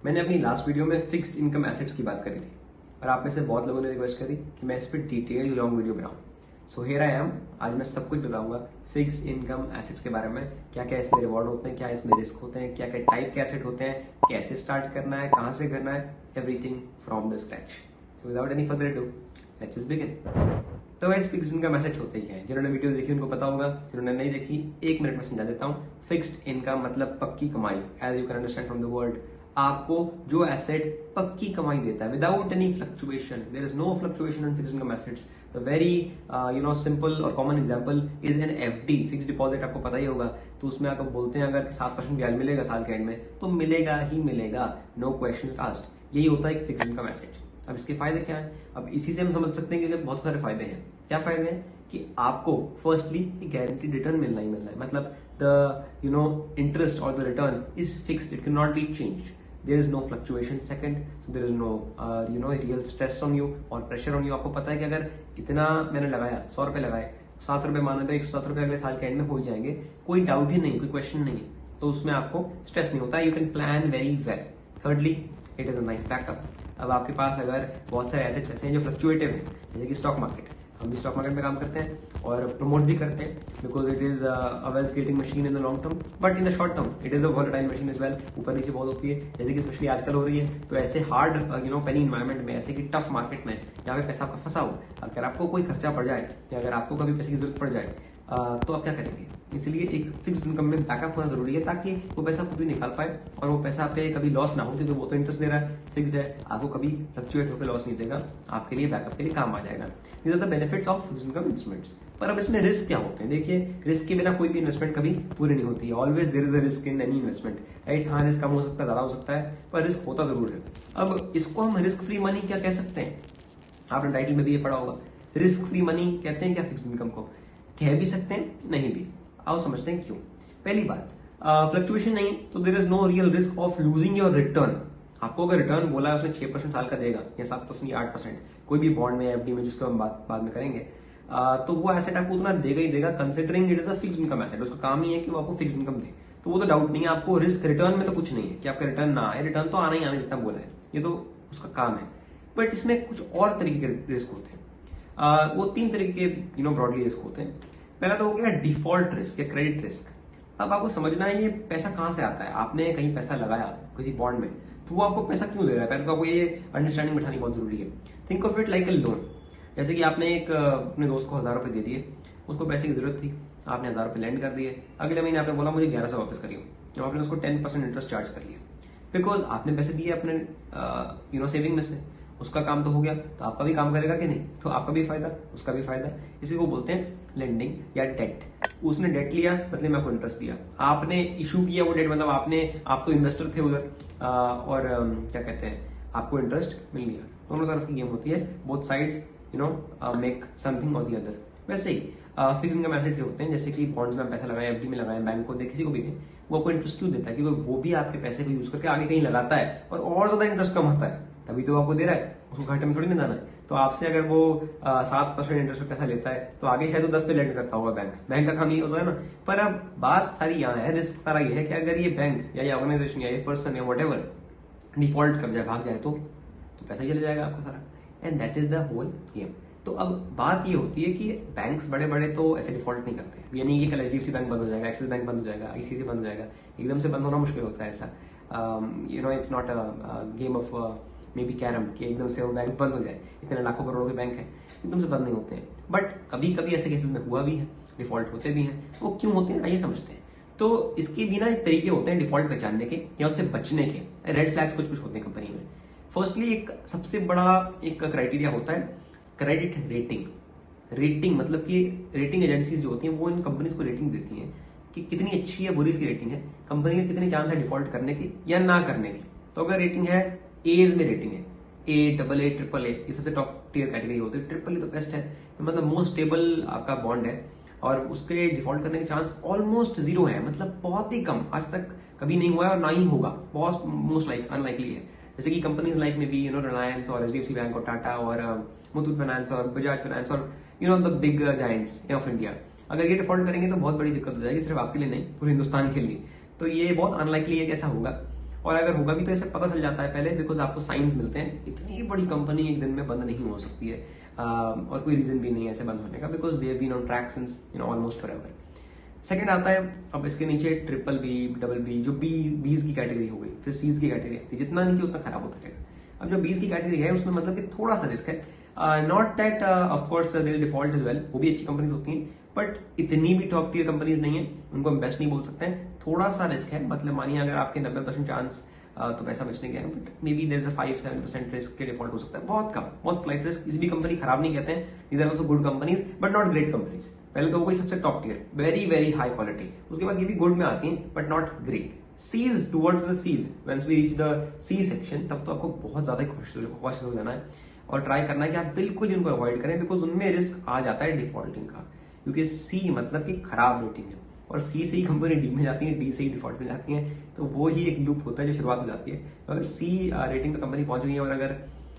मैंने अपनी last video में फिक्स्ड इनकम एसेट्स की बात करी थी और आप में से बहुत लोगों ने रिक्वेस्ट करी कि मैं इस पर डिटेल्ड लॉन्ग वीडियो बनाऊं। So here I am. आज मैं सब कुछ बताऊंगा फिक्स्ड इनकम एसेट्स के बारे में, क्या क्या इसमें रिवॉर्ड होते हैं, क्या इसमें रिस्क होते हैं, क्या क्या टाइप के एसेट होते हैं, कैसे स्टार्ट करना है, कहां से करना है, everything from the scratch. So without any further ado let's just begin. तो गाइस फिक्स्ड इनकम एसेट्स होते ही हैं। जिन्होंने वीडियो देखी उनको पता होगा, जिन्होंने नहीं देखी 1 मिनट में समझा देता हूँ। फिक्स्ड इनकम मतलब पक्की कमाई, as you can understand from the word. आपको जो एसेट पक्की कमाई देता है without any fluctuation, there is no fluctuation in fixed income assets. The very simple और common example is an FD, fixed deposit. आपको पता ही होगा। तो उसमें आप बोलते हैं अगर 7% ब्याज मिलेगा साल के एंड में, तो मिलेगा ही मिलेगा, नो क्वेश्चंस आस्क्ड। यही होता है एक फिक्स्ड इनकम एसेट। अब इसके फायदे क्या हैं? अब इसी से हम समझ सकते हैं कि बहुत सारे फायदे हैं। क्या फायदे हैं? कि आपको फर्स्टली गारंटीड रिटर्न मिलना ही मिलना है। मतलब द इंटरेस्ट और the return is fixed, it can not be changed, there is no fluctuation. Second, so there is no real stress on you और प्रेशर ऑन यू। आपको पता है कि अगर इतना मैंने लगाया, 100 रुपए लगाए, 7 रुपए माने तो 107 रुपए अगले साल के एंड में हो जाएंगे, कोई डाउट ही नहीं, कोई क्वेश्चन नहीं है। तो उसमें आपको स्ट्रेस नहीं होता, you can plan very well. Thirdly, it is a nice backup. अब आपके पास अगर बहुत सारे एसेट्स ऐसे हैं जो फ्लक्चुएटिव हैं, जैसे कि स्टॉक मार्केट, हम भी स्टॉक मार्केट में काम करते हैं और प्रमोट भी करते हैं, because it is a wealth creating machine in the long term, but in the short term it is a volatile machine is well. ऊपर नीचे बहुत होती है, जैसे कि स्पेशली आजकल हो रही है। तो ऐसे हार्ड पेनी इन्वायरमेंट में, ऐसे कि टफ मार्केट में जहाँ पे पैसा आपका फंसा हो, अगर आपको कोई खर्चा पड़ जाए या अगर आपको कभी पैसे की जरूरत पड़ जाए, तो आप क्या करेंगे? इसलिए एक फिक्स्ड इनकम में बैकअप होना जरूरी है, ताकि वो पैसा खुद भी निकाल पाए और वो पैसा पे कभी लॉस ना हो, क्योंकि वो तो इंटरेस्ट दे रहा है, फिक्स्ड है, आपको कभी फ्लक्चुएट होकर लॉस नहीं देगा, आपके लिए बैकअप के लिए काम आ जाएगा। These are the benefits of fixed income instruments. पर अब इसमें रिस्क क्या होते हैं? देखिए, रिस्क के बिना कोई भी इन्वेस्टमेंट कभी पूरी नहीं होती है। Always there is a risk in any investment, right? हाँ, रिस्क कम हो सकता है, ज्यादा हो सकता है, पर रिस्क होता जरूर है। अब इसको हम रिस्क फ्री मनी क्या कह सकते हैं? आपने टाइटल में भी ये पढ़ा होगा, रिस्क फ्री मनी कहते हैं क्या फिक्स्ड इनकम को? कह भी सकते हैं, नहीं भी। आओ समझते हैं क्यों। पहली बात, फ्लक्चुएशन नहीं, तो there is no real risk of losing your return. आपको अगर रिटर्न बोला है उसने 6% साल का देगा, या 7% या 8%, कोई भी बॉन्ड में, एफडी में, जिसको हम बाद में करेंगे, तो वो एसेट आपको उतना देगा ही देगा, considering it is a fixed income asset. उसका काम ही है कि वो आपको फिक्स्ड इनकम दे। तो वो तो डाउट नहीं है। आपको रिस्क रिटर्न में तो कुछ नहीं है कि आपका रिटर्न ना आए, रिटर्न तो आना ही आना, जितना बोला है, ये तो उसका काम है। बट इसमें कुछ और तरीके के रिस्क होते हैं। वो 3 तरीके के ब्रॉडली रिस्क होते हैं। पहला तो हो गया डिफॉल्ट रिस्क या क्रेडिट रिस्क। अब आपको समझना है ये पैसा कहां से आता है। आपने कहीं पैसा लगाया किसी बॉन्ड में, तो वो आपको पैसा क्यों दे रहा है? पहले तो आपको ये अंडरस्टैंडिंग बिठानी बहुत जरूरी है। Think of it like a loan. जैसे कि आपने एक अपने दोस्त को 1000 रुपए दे दिए, उसको पैसे की जरूरत थी, आपने 1000 रुपए लैंड कर दिए। अगले महीने आपने बोला मुझे 1100 वापस करिए, तो आपने उसको 10% इंटरेस्ट चार्ज कर लिया, बिकॉज आपने पैसे दिए अपने सेविंग में से। उसका काम तो हो गया, तो आपका भी काम करेगा कि नहीं? तो आपका भी फायदा, उसका भी फायदा। इसी को बोलते हैं लेंडिंग या डेट। उसने डेट लिया, बदले में आपको इंटरेस्ट दिया। आपने इशू किया वो डेट, मतलब आप तो इन्वेस्टर थे उधर, और क्या कहते हैं, आपको इंटरेस्ट मिल गया। दोनों तरफ की गेम होती है, बोथ साइड्स मेक समथिंग और द अदर। वैसे ही फिक्स्ड इनकम एसेट जो होते हैं, जैसे कि बॉन्ड्स में पैसा लगाए, एफडी में लगाए, बैंक को दे, किसी को भी दे, वो आपको इंटरेस्ट क्यों देता है? क्योंकि वो भी आपके पैसे को यूज करके आगे कहीं लगाता है और ज्यादा इंटरेस्ट कमाता है, तभी तो आपको दे रहा है। उसको घाटे में थोड़ी ना जाना है। तो आपसे अगर वो 7% इंटरेस्ट पे पैसा लेता है, तो आगे शायद वो 10 पे लैंड करता होगा। बैंक का काम ये होता है ना। पर अब बात सारी यहाँ है, रिस्क सारा ये है कि अगर ये बैंक या ये ऑर्गेनाइजेशन या ये पर्सन या वट एवर डिफॉल्ट कर जाए, भाग जाए, तो पैसा चले जाएगा आपका सारा। And that is the whole game. तो अब बात ये होती है कि बैंक्स बड़े बड़े तो ऐसे डिफॉल्ट नहीं करते। ये नहीं कि कल HDFC बैंक बंद हो जाएगा, एक्सिस बैंक बंद हो जाएगा, ICICI बंद हो जाएगा। एकदम से बंद होना मुश्किल होता है ऐसा। It's not a game of may be carrom कि एकदम से वो बैंक बंद हो जाए। इतने लाखों करोड़ों के बैंक है, एकदम से बंद नहीं होते हैं। बट कभी कभी ऐसे केसेस में हुआ भी है, डिफॉल्ट होते भी हैं। वो क्यों होते हैं आइए समझते हैं। तो इसके भी ना एक तरीके होते हैं डिफॉल्ट पहचानने के या उससे बचने के। रेड फ्लैग्स कुछ कुछ होते हैं कंपनी में। फर्स्टली एक सबसे बड़ा एक क्राइटेरिया होता है क्रेडिट रेटिंग। रेटिंग मतलब कि रेटिंग एजेंसीज जो होती हैं वो इन कंपनीज को रेटिंग देती हैं कि कितनी अच्छी या बुरी इसकी रेटिंग है, कंपनी के कितनी चांस है डिफॉल्ट करने की या ना करने की। तो अगर रेटिंग है, एज में रेटिंग है, A, AA, AAA, ये सबसे टॉप टियर कैटेगरी होती है। AAA तो बेस्ट है, तो मतलब मोस्ट स्टेबल आपका बॉन्ड है और उसके डिफॉल्ट करने के चांस ऑलमोस्ट 0 है, मतलब बहुत ही कम, आज तक कभी नहीं हुआ है और ना ही होगा, बहुत मोस्ट अनलाइकली है। जैसे कि companies like may be Reliance और HDFC बैंक और टाटा और मुथूट फाइनेंस और बजाज फाइनेंस और the big giants of India, अगर ये डिफॉल्ट करेंगे तो बहुत बड़ी दिक्कत हो जाएगी, सिर्फ आपके लिए नहीं, पूरे हिंदुस्तान के लिए। तो ये बहुत अनलाइकली है कि ऐसा होगा। और अगर होगा भी तो ऐसे पता चल जाता है पहले, बिकॉज आपको साइंस मिलते हैं। इतनी बड़ी कंपनी एक दिन में बंद नहीं हो सकती है, और कोई रीजन भी नहीं है ऐसे बंद होने का, because they have been on track since almost forever. Second आता है अब इसके नीचे ट्रिपल बी, डबल बी, जो बीज की कैटेगरी हो गई, फिर सीज की कैटेगरी आती है। जितना नहीं कि उतना खराब होता रहेगा। अब जो बीज की कैटेगरी है उसमें मतलब कि थोड़ा सा रिस्क है, not that of course there default is well, वो भी अच्छी कंपनीज होती हैं, बट इतनी भी टॉप टियर कंपनीज नहीं है, उनको हम बेस्ट नहीं बोल सकते हैं। थोड़ा सा रिस्क है, मतलब मानिए अगर आपके 90% चांस तो पैसा बचने के हैं, but may be there is a 5-7% risk के डिफॉल्ट हो सकता है, बहुत कम, बहुत स्लाइट रिस्क। किसी भी कंपनी खराब नहीं कहते हैं, these are also good companies but not great companies. पहले तो वो कोई सबसे top tier, very very high quality, उसके बाद ये भी गुड में आती है but not great. Cs, towards the Cs, whence we reach the C section, तब तो आपको बहुत ज्यादा कॉशियस हो जाना है और ट्राई करना है कि आप बिल्कुल इनको अवॉइड करें, बिकॉज उनमें रिस्क आ जाता है डिफॉल्टिंग का, क्योंकि सी मतलब कि खराब रेटिंग है, और सी से ही कंपनी डी में जाती है, डी से ही डिफॉल्ट में जाती है, तो वो ही एक लूप होता है जो शुरुआत हो जाती है। तो अगर सी रेटिंग पे कंपनी पहुंच गई है और अगर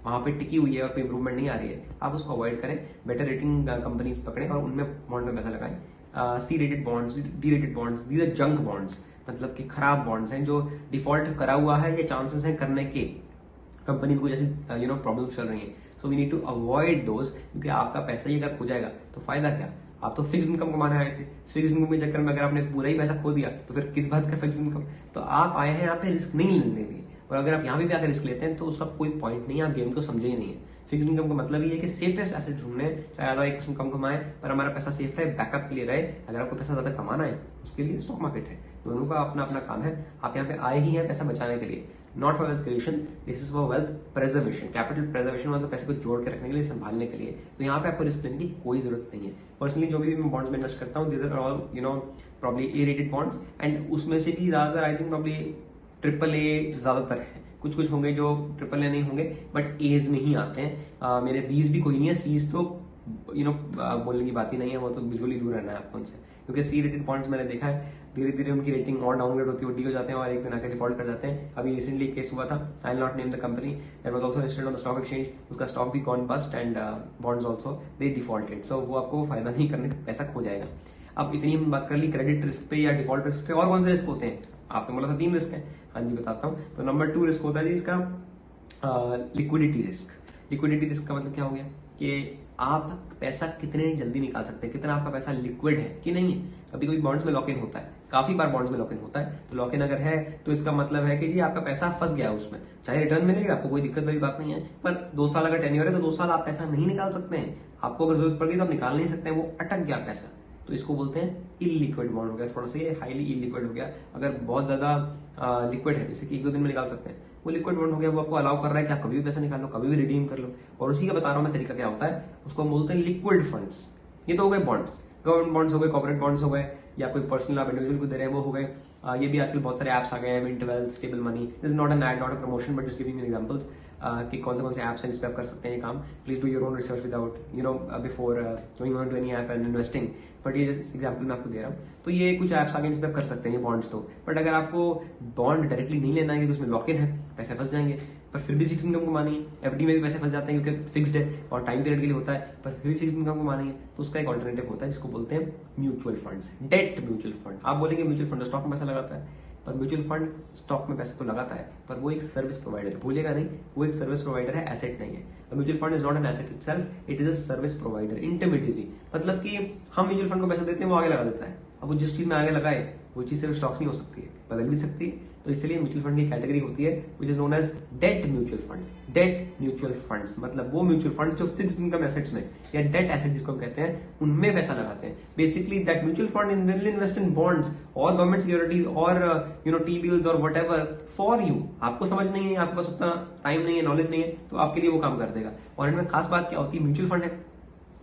वहां पे टिकी हुई है और कोई इंप्रूवमेंट नहीं आ रही है, आप उसको अवॉइड करें, बेटर रेटिंग कंपनीज पकड़ें और उनमें बॉन्ड में पैसा लगाएं। C rated bonds, D rated bonds, these are junk bonds, मतलब कि खराब बॉन्ड्स हैं जो डिफॉल्ट करा हुआ है या चांसेस हैं करने के, कंपनी को जैसे प्रॉब्लम चल रही है। So we need to avoid those, क्योंकि आपका पैसा ही अगर खो जाएगा तो फायदा क्या। आप तो फिक्स इनकम कमाने आए थे, फिक्स इनकम के चक्कर में अगर आपने पूरा ही पैसा खो दिया तो फिर किस बात का फिक्स इनकम। तो आप आए हैं यहाँ पे रिस्क नहीं लेने के लिए, और अगर आप यहाँ पे भी आकर रिस्क लेते हैं तो उसका कोई पॉइंट नहीं है, आप गेम को समझे ही नहीं है। फिक्स इनकम का मतलब ये है कि सेफेस्ट एसेट ढूंढने, चाहे आधा 1% कम कमाए पर हमारा पैसा सेफ रहे, बैकअप के लिए रहे। अगर आपको पैसा ज्यादा कमाना है उसके लिए स्टॉक मार्केट है, दोनों का अपना अपना काम है। आप यहाँ पे आए ही हैं पैसा बचाने के लिए, not for wealth creation, this is for wealth preservation. Capital preservation मतलब पैसे को जोड़ के रखने के लिए, संभालने के लिए। तो यहाँ पे आपको रिस्क लेने की कोई जरूरत नहीं है। पर्सनली जो भी मैं बॉन्ड्स में इन्वेस्ट करता हूँ, this are all probably A rated bonds, and उसमें से भी ज्यादातर I think probably triple A ज्यादातर है। कुछ कुछ होंगे जो ट्रिपल ए नहीं होंगे बट एज में ही आते हैं। मेरे बीज भी कोई नहीं है, सीज तो बोलने की बात ही नहीं है, वो तो बिल्कुल ही दूर रहना है आपको उनसे, क्योंकि सी रेटेड बॉन्ड्स मैंने देखा है धीरे धीरे उनकी रेटिंग और डाउनग्रेड होती है, डी हो जाते हैं और एक दिन आकर डिफॉल्ट कर जाते हैं। अभी रिसेंटली केस हुआ था, I will not name the company, that was also listed on the stock exchange, उसका स्टॉक भी gone bust and bonds also they defaulted. So वो आपको फायदा नहीं करने का, पैसा खो जाएगा। अब इतनी हम बात कर ली क्रेडिट रिस्क पे या डिफॉल्ट रिस्क पे, और कौन से रिस्क होते हैं? आपने बोला था 3 रिस्क है, हाँ जी बताता हूँ। तो नंबर 2 रिस्क होता है जी इसका लिक्विडिटी रिस्क। लिक्विडिटी रिस्क का मतलब क्या हो गया कि आप पैसा कितने जल्दी निकाल सकते हैं, कितना आपका पैसा लिक्विड है कि नहीं है। कभी कभी बॉन्ड्स में लॉक इन होता है, काफी बार बॉन्ड्स में लॉक इन होता है, तो लॉक इन अगर है तो इसका मतलब है कि जी आपका पैसा फंस गया उसमें, चाहे रिटर्न मिलेगा आपको, कोई दिक्कत वाली बात नहीं है, पर 2 साल अगर टेन्योर है तो 2 साल आप पैसा नहीं निकाल सकते हैं। आपको अगर जरूरत पड़ गई तो आप निकाल नहीं सकते हैं, वो अटक गया पैसा, तो इसको बोलते हैं इलिक्विड बॉन्ड हो गया। थोड़ा सा ये हाईली इलिक्विड हो गया। अगर बहुत ज्यादा लिक्विड है, जैसे कि 1-2 दिन में निकाल सकते हैं, वो लिक्विड बॉन्ड हो गया, वो आपको अलाउ कर रहा है कि आप कभी भी पैसा निकाल लो, कभी भी रिडीम कर लो। और उसी का बता रहा हूं मैं तरीका क्या होता है, उसको हम बोलते हैं लिक्विड फंड्स। ये तो हो गए बॉन्ड्स, गवर्नमेंट बॉन्ड्स हो गए, कॉर्पोरेट बॉन्ड्स हो गए, या कोई पर्सनल आप इंडिविजुअल को दे रहे हैं वो हो गए। ये भी आजकल बहुत सारे एप्स आ गए हैं, mint wealth, stable money. This is not an ad, not a promotion, but just giving examples कि कौन से एप्स हैं जिस पे आप कर सकते हैं ये काम। Please do your own research without before going on to any app and investing, but ये एग्जांपल मैं आपको दे रहा हूँ। तो ये कुछ एप्स आ गए जिस पे आप कर सकते हैं ये बॉन्ड्स तो। बट अगर आपको बॉन्ड डायरेक्टली नहीं लेना है क्योंकि उसमें लॉक इन है, पैसे फंस जाएंगे, पर फिर भी फिक्स इनकम कमानी है, एफडी में भी पैसे फंस जाते हैं क्योंकि फिक्स्ड है और टाइम पीरियड के लिए होता है, पर फिर भी फिक्स इनकम कमानी है, तो उसका एक ऑल्टरनेटिव होता है जिसको बोलते हैं mutual funds, debt mutual fund. आप बोलेंगे म्यूचुअल फंड स्टॉक में पैसा लगाता है, पर म्यूचुअल फंड स्टॉक में पैसा तो लगाता है, पर वो एक सर्विस प्रोवाइडर है, भूलेगा नहीं, वो एक सर्विस प्रोवाइडर है, एसेट नहीं है। Mutual fund is not an asset itself, it is a service provider, intermediary. मतलब कि हम म्यूचुअल फंड को पैसा देते हैं, वो आगे लगा देता है। अब वो जिस चीज में आगे लगाए वो चीज सिर्फ स्टॉक्स नहीं हो सकती है, बदल भी सकती है। तो इसलिए म्यूचुअल फंड की कैटेगरी होती है which is known as debt mutual funds. Debt mutual funds मतलब वो म्यूचुअल फंड जो फिक्स्ड इनकम एसेट्स में या डेट एसेट जिसको हम कहते हैं उनमें पैसा लगाते हैं। Basically that mutual fund will invest in bonds और गवर्नमेंट सिक्योरिटीज और टी बिल्स और वट एवर फॉर यू। आपको समझ नहीं है, आपके पास उतना टाइम नहीं है, नॉलेज नहीं है, तो आपके लिए वो काम कर देगा। और इनमें खास बात क्या होती है, म्यूचुअल फंड है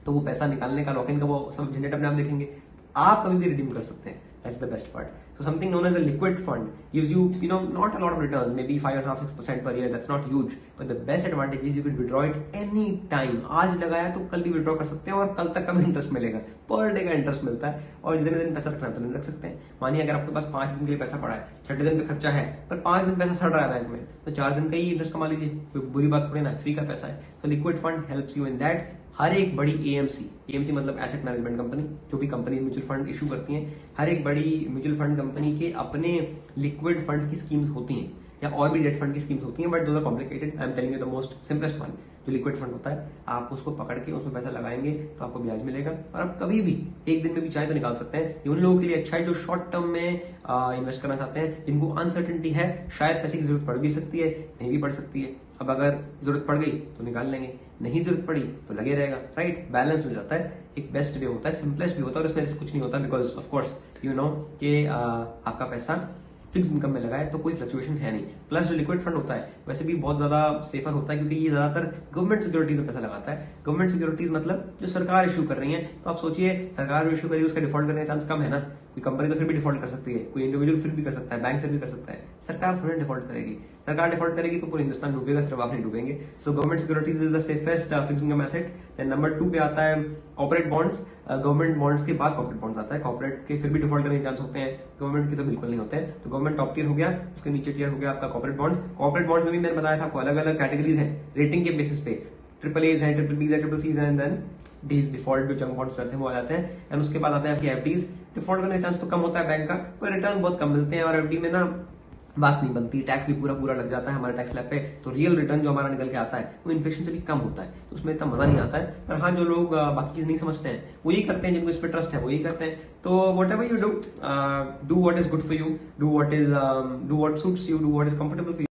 तो वो पैसा निकालने का, लॉक इन का वो सब झंझट अपने आप देखेंगे, आप कभी भी रिडीम कर सकते हैं। That's the best part. So something known as a liquid fund gives you, not a lot of returns, maybe 5.5-6% per year. That's not huge, but the best advantage is you can withdraw it any time. आज लगाया तो कल भी withdraw कर सकते हैं और कल तक का भी इंटरेस्ट मिलेगा, पर डे का इंटरेस्ट मिलता है। और जितने दिन पैसा रखना है तो नहीं रख सकते हैं। मानिए अगर आपके पास 5 दिन के लिए पैसा पड़ा है, 6ठे दिन पे खर्चा है, पर 5 दिन पैसा सड़ रहा है बैंक में, तो 4 दिन का ही इंटरेस्ट कमा लीजिए, कोई बुरी बात थोड़ी ना, फ्री का पैसा है। तो liquid fund helps you in that. हर एक बड़ी एएमसी मतलब एसेट मैनेजमेंट कंपनी, जो भी कंपनी म्यूचुअल फंड इशू करती हैं, हर एक बड़ी म्यूचुअल फंड कंपनी के अपने लिक्विड फंड की स्कीम्स होती हैं। या और भी डेट फंड की स्कीम्स होती हैं, but those are complicated. I am telling you the most simplest one. जो लिक्विड फंड होता है, आप उसको पकड़ के उसमें पैसा लगाएंगे तो आपको ब्याज मिलेगा, और आप कभी भी एक दिन में भी चाहे तो निकाल सकते हैं। ये उन लोगों के लिए अच्छा है जो शॉर्ट टर्म में इन्वेस्ट करना चाहते हैं, जिनको अनसर्टेनिटी है, शायद पैसे की जरूरत पड़ भी सकती है, नहीं भी पड़ सकती है। अब अगर जरूरत पड़ गई तो निकाल लेंगे, नहीं जरूरत पड़ी तो लगे रहेगा, राइट। बैलेंस हो जाता है, एक बेस्ट वे होता है, सिंपलेस्ट वे होता है, और इसमें रिस्क कुछ नहीं होता, because of course you know कि आपका पैसा फिक्स इनकम में लगा है तो कोई फ्लक्चुएशन है नहीं। प्लस जो लिक्विड फंड होता है वैसे भी बहुत ज्यादा सेफर होता है, क्योंकि ये ज्यादातर गवर्नमेंट सिक्योरिटीज में पैसा लगाता है। गवर्नमेंट सिक्योरिटीज मतलब जो सरकार इशू कर रही है, तो आप सोचिए सरकार इशू करेगी, उसका डिफॉल्ट करने का चांस कम है ना। कोई कंपनी तो फिर भी डिफॉल्ट कर सकती है, कोई इंडिविजुअल फिर भी कर सकता है, बैंक फिर भी कर सकता है, सरकार थोड़ा डिफॉल्ट करेगी। सरकार डिफॉल्ट करेगी तो पूरा हिंदुस्तान डूबेगा, सिर्फ आप नहीं डूबेंगे। So government securities is the safest fixed income asset. Then number 2 पे आता है कॉर्पोरेट बॉन्ड्स। गवर्नमेंट बॉन्ड्स के बाद कॉर्पोरेट बॉन्ड्स आता है। कॉर्पोरेट के फिर भी डिफॉल्ट करने के चांस होते हैं, गवर्नमेंट के तो बिल्कुल नहीं होते हैं। तो गवर्नमेंट टॉप टियर हो गया, उसके नीचे टियर हो गया आपका कॉर्पोरेट बॉन्ड्स। कॉर्पोरेट बॉन्ड्स में भी मैंने बताया था आपको अलग अलग कैटेगरीज है रेटिंग के बेसिस पे। ट्रिपल एज है, ट्रिपल बीज है, ट्रिपल सीज है, एंड देन डीज डिफॉल्ट जो जंक बॉन्ड्स रहते हैं वो आ जाते हैं। एंड उसके बाद आते हैं आपकी एफडीज। डिफॉल्ट करने का चांस तो कम होता है बैंक का, पर रिटर्न बहुत कम मिलते हैं, और एफडी में ना बात नहीं बनती, टैक्स भी पूरा पूरा लग जाता है हमारे टैक्स स्लैब पे। तो रियल रिटर्न जो हमारा निकल के आता है वो इन्फ्लेशन से भी कम होता है, तो उसमें इतना मजा नहीं आता है। पर हाँ, जो लोग बाकी चीज नहीं समझते हैं वो यही करते हैं, जिनको इस पर ट्रस्ट है वो यही करते हैं। तो what ever you do what is good for you, do what suits you, do what is comfortable for you.